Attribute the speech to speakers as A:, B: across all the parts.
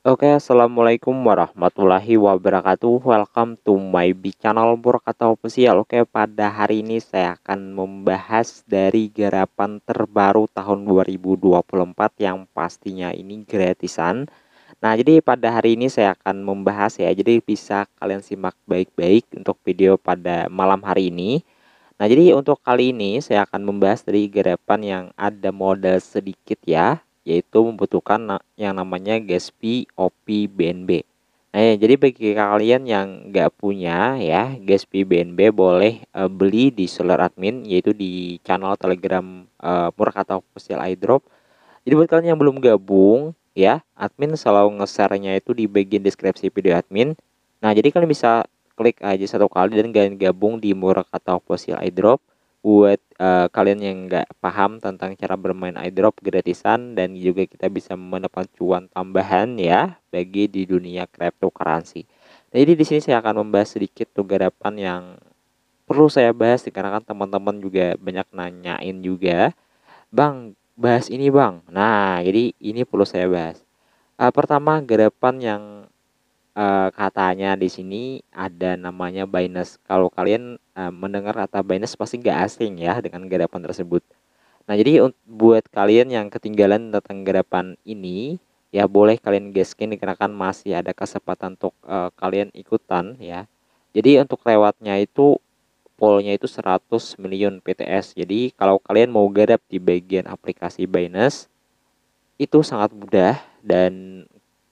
A: Oke, assalamualaikum warahmatullahi wabarakatuh. Welcome to my channel Murakata Official. Oke, pada hari ini saya akan membahas dari garapan terbaru tahun 2024 yang pastinya ini gratisan. Nah, jadi pada hari ini saya akan membahas ya. Jadi bisa kalian simak baik-baik untuk video pada malam hari ini. Nah, jadi untuk kali ini saya akan membahas dari garapan yang ada modal sedikit ya, yaitu membutuhkan yang namanya Gaspi OP BNB. Nah, ya, jadi bagi kalian yang nggak punya ya Gaspi BNB boleh beli di seller admin, yaitu di channel Telegram Murakata Official iDrop. Jadi buat kalian yang belum gabung ya, admin selalu nge-share-nya itu di bagian deskripsi video admin. Nah, jadi kalian bisa klik aja satu kali dan kalian gabung di Murakata Official iDrop. Buat kalian yang nggak paham tentang cara bermain iDrop gratisan, dan juga kita bisa mendapat cuan tambahan ya bagi di dunia cryptocurrency. Nah, jadi di sini saya akan membahas sedikit tuh garapan yang perlu saya bahas dikarenakan teman-teman juga banyak nanyain juga. Bang, bahas ini bang. Nah, jadi ini perlu saya bahas. Pertama, garapan yang katanya di sini ada namanya Binance. Kalau kalian mendengar kata Binance pasti nggak asing ya dengan garapan tersebut. Nah, jadi buat kalian yang ketinggalan tentang garapan ini, ya boleh kalian gaskin dikarenakan masih ada kesempatan untuk kalian ikutan ya. Jadi untuk lewatnya itu poolnya itu 100 million PTS. Jadi kalau kalian mau garap di bagian aplikasi Binance itu sangat mudah, dan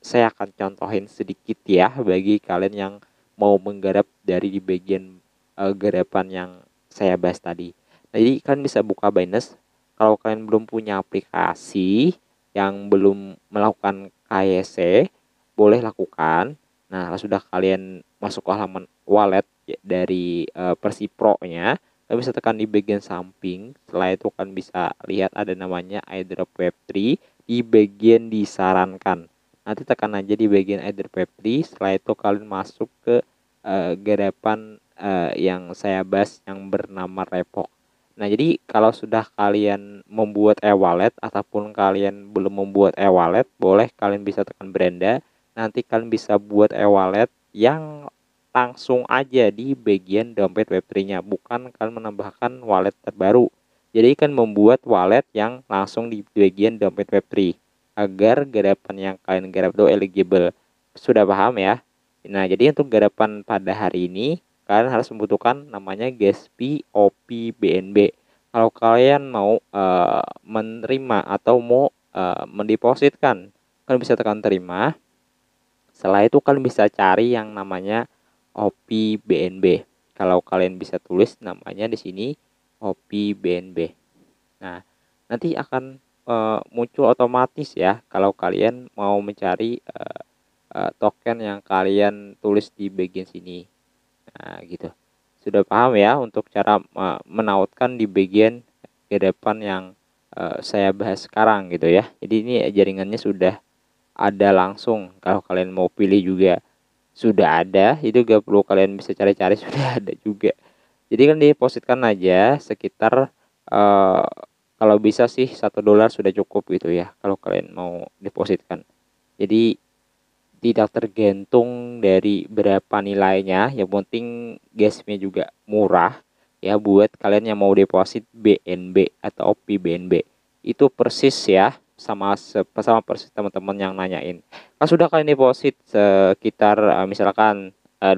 A: saya akan contohin sedikit ya bagi kalian yang mau menggarap dari di bagian garapan yang saya bahas tadi. Nah, jadi kalian bisa buka Binance. Kalau kalian belum punya aplikasi, yang belum melakukan KYC, boleh lakukan. Nah, kalau sudah kalian masuk ke halaman wallet ya, dari Persipro-nya, kalian bisa tekan di bagian samping. Setelah itu kalian bisa lihat ada namanya airdrop Web3 di bagian disarankan. Nanti tekan aja di bagian airdrop Web3. Setelah itu kalian masuk ke garapan yang saya bahas yang bernama Repok. Nah, jadi kalau sudah kalian membuat e-wallet ataupun kalian belum membuat e-wallet, boleh kalian bisa tekan beranda. Nanti kalian bisa buat e-wallet yang langsung aja di bagian dompet Web3-nya, bukan kalian menambahkan wallet terbaru. Jadi kan membuat wallet yang langsung di bagian dompet Web3 agar garapan yang kalian garap itu eligible. Sudah paham ya? Nah, jadi untuk garapan pada hari ini kalian harus membutuhkan namanya Gaspi OP BNB. Kalau kalian mau menerima atau mau mendepositkan, kalian bisa tekan terima. Setelah itu kalian bisa cari yang namanya OP BNB. Kalau kalian bisa tulis namanya di sini OP BNB. Nah, nanti akan muncul otomatis ya kalau kalian mau mencari token yang kalian tulis di bagian sini. Nah, gitu. Sudah paham ya untuk cara menautkan di bagian kedepan yang saya bahas sekarang gitu ya. Jadi ini jaringannya sudah ada langsung. Kalau kalian mau pilih juga sudah ada. Itu gak perlu kalian bisa cari-cari, sudah ada juga. Jadi kan depositkan aja sekitar eh, kalau bisa sih $1 sudah cukup gitu ya. Kalau kalian mau depositkan. Jadi tidak tergantung dari berapa nilainya, yang penting gasnya juga murah ya buat kalian yang mau deposit BNB atau OP BNB. Itu persis ya sama persis teman-teman yang nanyain. Kan sudah kalian deposit sekitar misalkan $2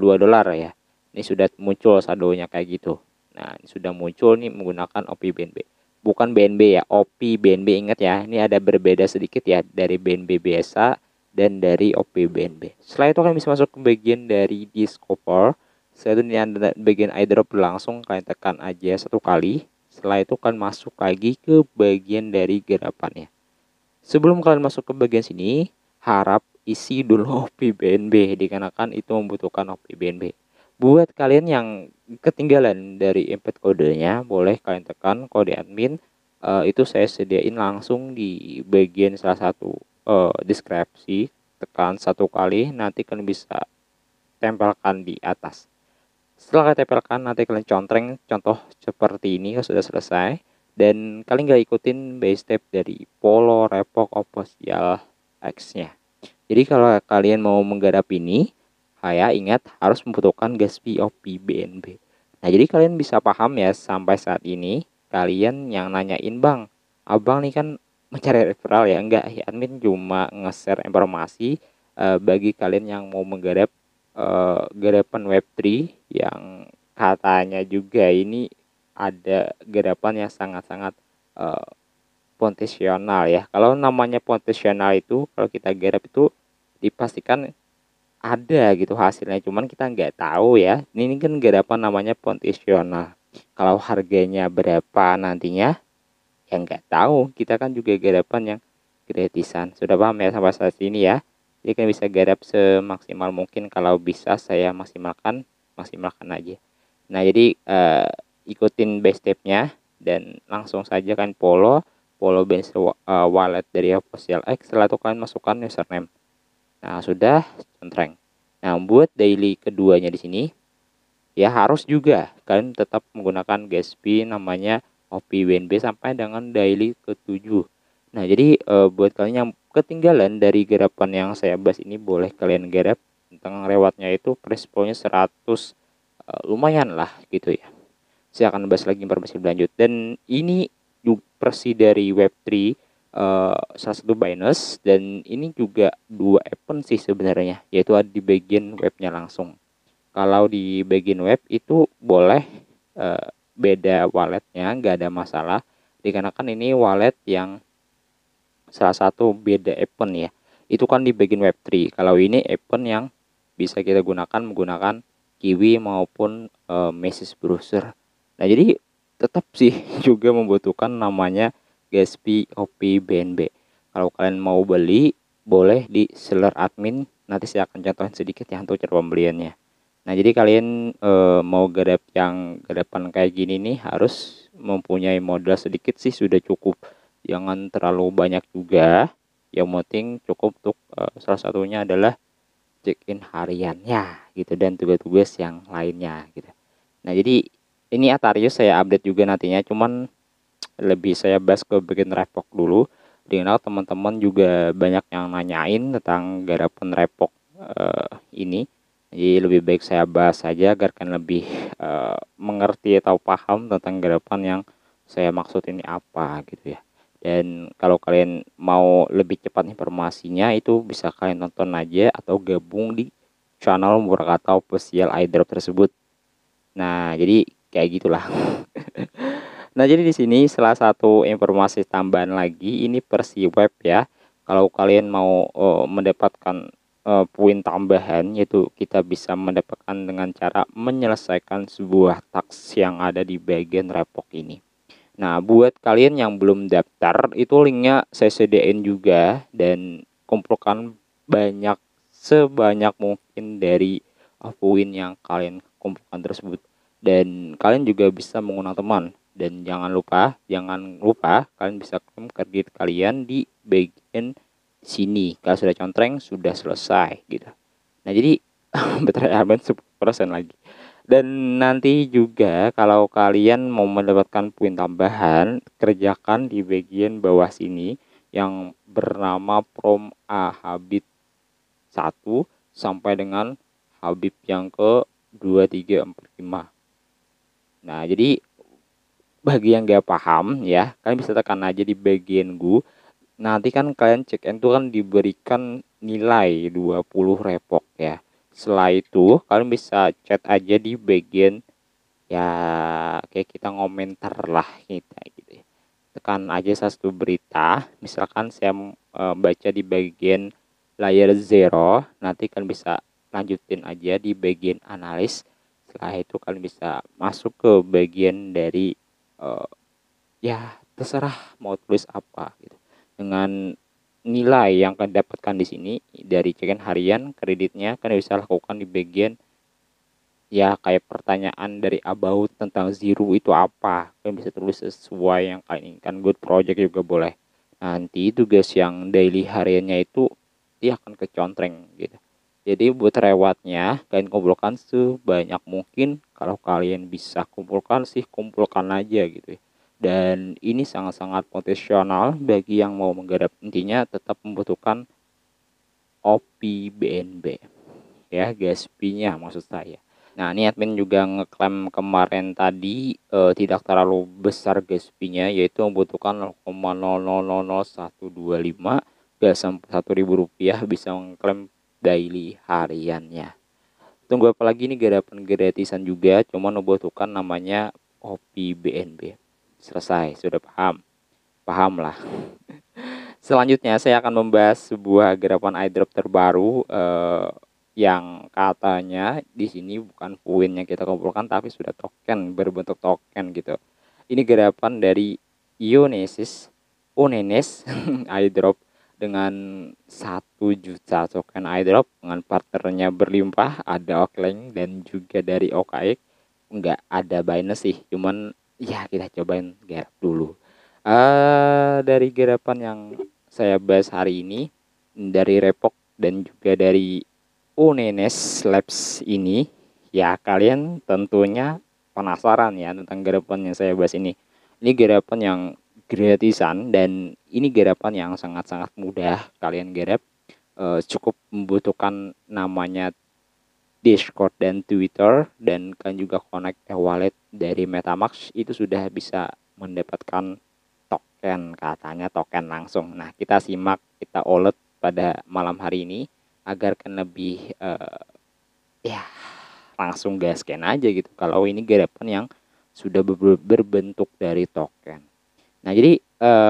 A: ya. Ini sudah muncul saldonya kayak gitu. Nah, ini sudah muncul nih menggunakan OP BNB. Bukan BNB ya, OP BNB, ingat ya. Ini ada berbeda sedikit ya dari BNB biasa dan dari OPBNB. Setelah itu kalian bisa masuk ke bagian dari Discover. Setelah itu ini ada bagian airdrop langsung, kalian tekan aja satu kali. Setelah itu kalian masuk lagi ke bagian dari garapannya. Sebelum kalian masuk ke bagian sini, harap isi dulu OPBNB dikarenakan itu membutuhkan OPBNB. Buat kalian yang ketinggalan dari input kodenya, boleh kalian tekan kode admin. Itu saya sediain langsung di bagian salah satu deskripsi. Tekan satu kali, nanti kalian bisa tempelkan di atas. Setelah kalian tempelkan, nanti kalian contreng contoh seperti ini kalau sudah selesai. Dan kalian gak ikutin by step dari Polo Repok Official X-nya. Jadi kalau kalian mau menggarap ini, saya ingat harus membutuhkan Gatsby OP BNB. Nah, jadi kalian bisa paham ya sampai saat ini kalian yang nanyain, "Bang, Abang nih kan mencari referral ya?" Enggak, ya admin cuma nge-share informasi bagi kalian yang mau menggarap garapan Web3 yang katanya juga ini ada garapan yang sangat-sangat eh, potensial ya. Kalau namanya potensial itu kalau kita garap itu dipastikan ada gitu hasilnya, cuman kita nggak tahu ya. Ini kan garapan namanya potensial. Kalau harganya berapa nantinya ya nggak tahu. Kita kan juga garapan yang gratisan. Sudah paham ya sampai saat ini ya? Jadi kan bisa garap semaksimal mungkin, kalau bisa saya maksimalkan aja. Nah, jadi ikutin base stepnya dan langsung saja kan follow base wallet dari official X. Setelah itu kalian masukkan username. Nah, sudah centreng. Nah, buat daily keduanya di sini ya harus juga kalian tetap menggunakan Gatsby namanya OPWNB sampai dengan daily ke-7. Nah, jadi buat kalian yang ketinggalan dari garapan yang saya bahas ini, boleh kalian garap tentang rewardnya itu price-nya 100, lumayan lah gitu ya. Saya akan bahas lagi informasi berlanjut, dan ini versi dari Web3 salah satu Binance, dan ini juga dua event sih sebenarnya, yaitu ada di bagian webnya langsung. Kalau di bagian web itu boleh beda walletnya, nggak ada masalah, dikarenakan ini wallet yang salah satu beda event ya. Itu kan di bagian web3. Kalau ini event yang bisa kita gunakan menggunakan Kiwi maupun message browser. Nah, jadi tetap sih juga membutuhkan namanya Gatsby OP BNB. Kalau kalian mau beli, boleh di seller admin. Nanti saya akan contohin sedikit ya untuk cara pembeliannya. Nah, jadi kalian mau garap yang garapan kayak gini nih harus mempunyai modal sedikit sih sudah cukup. Jangan terlalu banyak juga. Yang penting cukup untuk salah satunya adalah check-in hariannya gitu dan tugas-tugas yang lainnya gitu. Nah, jadi ini Atarius saya update juga nantinya, cuman lebih saya bahas ke bagian repok dulu. Dengan teman-teman juga banyak yang nanyain tentang garapan repok ini. Jadi lebih baik saya bahas saja agar kan lebih mengerti atau paham tentang garapan yang saya maksud ini apa gitu ya. Dan kalau kalian mau lebih cepat informasinya itu bisa kalian tonton aja atau gabung di channel Murakata Official iDrop tersebut. Nah, jadi kayak gitulah. Nah, jadi di sini salah satu informasi tambahan lagi, ini versi web ya. Kalau kalian mau mendapatkan poin tambahan, yaitu kita bisa mendapatkan dengan cara menyelesaikan sebuah task yang ada di bagian repok ini. Nah, buat kalian yang belum daftar, itu linknya saya sediain juga, dan kumpulkan sebanyak mungkin dari poin yang kalian kumpulkan tersebut. Dan kalian juga bisa menggunakan teman. Dan jangan lupa kalian bisa klaim kredit kalian di bagian sini. Kalau sudah contreng, sudah selesai gitu. Nah, jadi baterai aman 10% lagi. Dan nanti juga kalau kalian mau mendapatkan poin tambahan, kerjakan di bagian bawah sini yang bernama Prom A Habib 1 sampai dengan Habib yang ke 2, 3, 4, 5. Nah, jadi bagi yang gak paham ya, kalian bisa tekan aja di bagian Nanti kan kalian check in tuh kan diberikan nilai 20 repok ya. Setelah itu kalian bisa chat aja di bagian ya, kayak kita ngomentar lah kita gitu ya. Tekan aja satu berita, misalkan saya baca di bagian layer 0, nanti kalian bisa lanjutin aja di bagian analis. Setelah itu kalian bisa masuk ke bagian dari eh, ya terserah mau tulis apa gitu. Dengan nilai yang kalian dapatkan di sini dari check-in harian, kreditnya kalian bisa lakukan di bagian ya kayak pertanyaan dari about tentang zero itu apa, kalian bisa tulis sesuai yang kalian inginkan. Good project juga boleh. Nanti tugas yang daily hariannya itu dia akan kecontreng gitu. Jadi buat rewardnya kalian kumpulkan sebanyak mungkin. Kalau kalian bisa kumpulkan sih kumpulkan aja gitu ya. Dan ini sangat-sangat potensial bagi yang mau menggarap. Intinya tetap membutuhkan
B: OP BNB ya, gas fee-nya maksud saya. Nah, ini admin juga ngeklaim kemarin tadi tidak terlalu besar gas fee-nya, yaitu membutuhkan 0,000125 gas sampai Rp1.000 bisa mengklaim daily hariannya. Tunggu apa lagi, nih garapan gratisan juga, cuma membutuhkan namanya OP BNB. Selesai, sudah paham? Paham lah. Selanjutnya saya akan membahas sebuah garapan airdrop terbaru yang katanya di sini bukan poin yang kita kumpulkan tapi sudah token, berbentuk token gitu. Ini garapan dari Ionesis Onenes airdrop dengan 1 juta token airdrop dengan partnernya berlimpah, ada Okleng dan juga dari OKX. Enggak ada Binance sih, cuman ya kita cobain garap dulu. Dari garapan yang saya bahas hari ini dari Repok dan juga dari Unenes Labs ini, ya kalian tentunya penasaran ya tentang garapan yang saya bahas ini. Ini garapan yang gratisan dan ini garapan yang sangat-sangat mudah kalian garap. Cukup membutuhkan namanya Discord dan Twitter, dan kalian juga connect e-wallet dari MetaMask, itu sudah bisa mendapatkan token, katanya token langsung. Nah, kita simak, kita ulet pada malam hari ini agar kan lebih ya langsung gasken aja gitu kalau ini garapan yang sudah berbentuk dari token. Nah, jadi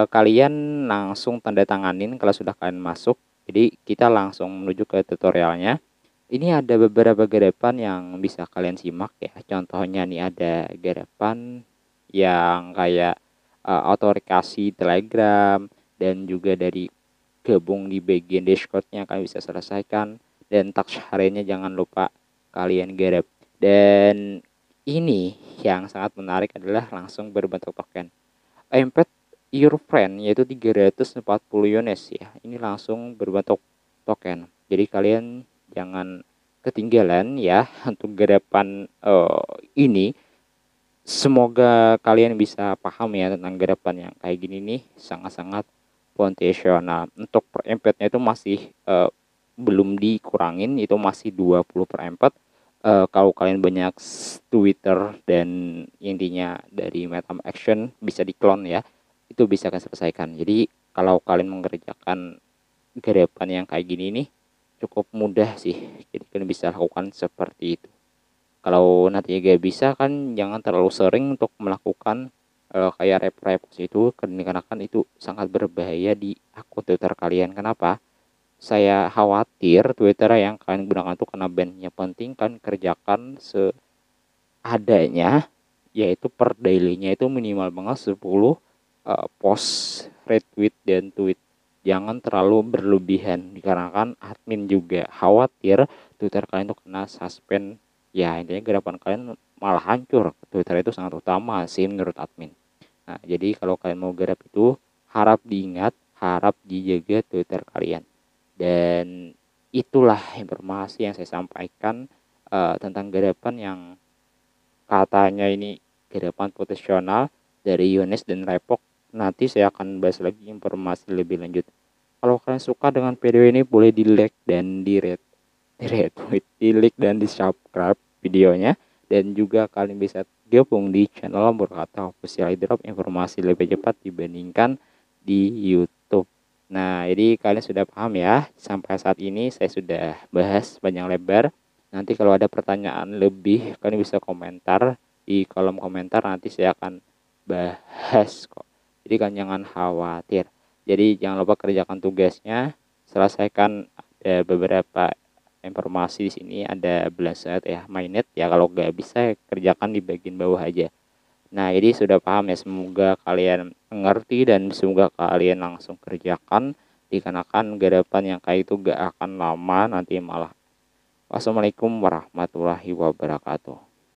B: kalian langsung tanda tanganin kalau sudah kalian masuk. Jadi kita langsung menuju ke tutorialnya. Ini ada beberapa garapan yang bisa kalian simak ya. Contohnya nih ada garapan yang kayak autentikasi Telegram dan juga dari gabung di bagian Discord-nya kalian bisa selesaikan, dan task hariannya jangan lupa kalian garap. Dan ini yang sangat menarik adalah langsung berbentuk token. Embed your friend yaitu 340 UNES ya. Ini langsung berbentuk token. Jadi kalian jangan ketinggalan ya untuk garapan ini. Semoga kalian bisa paham ya tentang garapan yang kayak gini nih, sangat-sangat fondasional. Untuk per embednya itu masih belum dikurangin, itu masih 20 per embed. Kalau kalian banyak Twitter dan intinya dari MetaMask Action bisa diklon ya, itu bisa kalian selesaikan. Jadi kalau kalian mengerjakan garapan yang kayak gini nih cukup mudah sih, jadi kalian bisa lakukan seperti itu. Kalau nanti gak bisa kan jangan terlalu sering untuk melakukan kayak repost itu, karena kan itu sangat berbahaya di akun Twitter kalian. Kenapa? Saya khawatir Twitter yang kalian gunakan itu kena ban. Yang penting kan kerjakan seadanya, yaitu per daily-nya itu minimal banget 10 post, retweet, dan tweet. Jangan terlalu berlebihan, dikarenakan admin juga khawatir Twitter kalian itu kena suspend. Ya intinya garapan kalian malah hancur. Twitter itu sangat utama sih menurut admin. Nah, jadi kalau kalian mau garap itu harap diingat, harap dijaga Twitter kalian. Dan itulah informasi yang saya sampaikan tentang garapan yang katanya ini garapan potensial dari Yones dan Repok. Nanti saya akan bahas lagi informasi lebih lanjut. Kalau kalian suka dengan video ini boleh di like dan di retweet, di like dan di subscribe videonya, dan juga kalian bisa gabung di channel Berkata Official Airdrop, informasi lebih cepat dibandingkan di YouTube. Nah, jadi kalian sudah paham ya. Sampai saat ini saya sudah bahas panjang lebar. Nanti kalau ada pertanyaan lebih kalian bisa komentar di kolom komentar, nanti saya akan bahas kok. Jadi kan jangan khawatir. Jadi jangan lupa kerjakan tugasnya, selesaikan. Ada beberapa informasi di sini, ada belasan ya mainnet ya, kalau nggak bisa kerjakan di bagian bawah aja. Nah, jadi sudah paham ya, semoga kalian mengerti dan semoga kalian langsung kerjakan, dikarenakan garapan yang kayak itu gak akan lama nanti malah. Wassalamualaikum warahmatullahi wabarakatuh.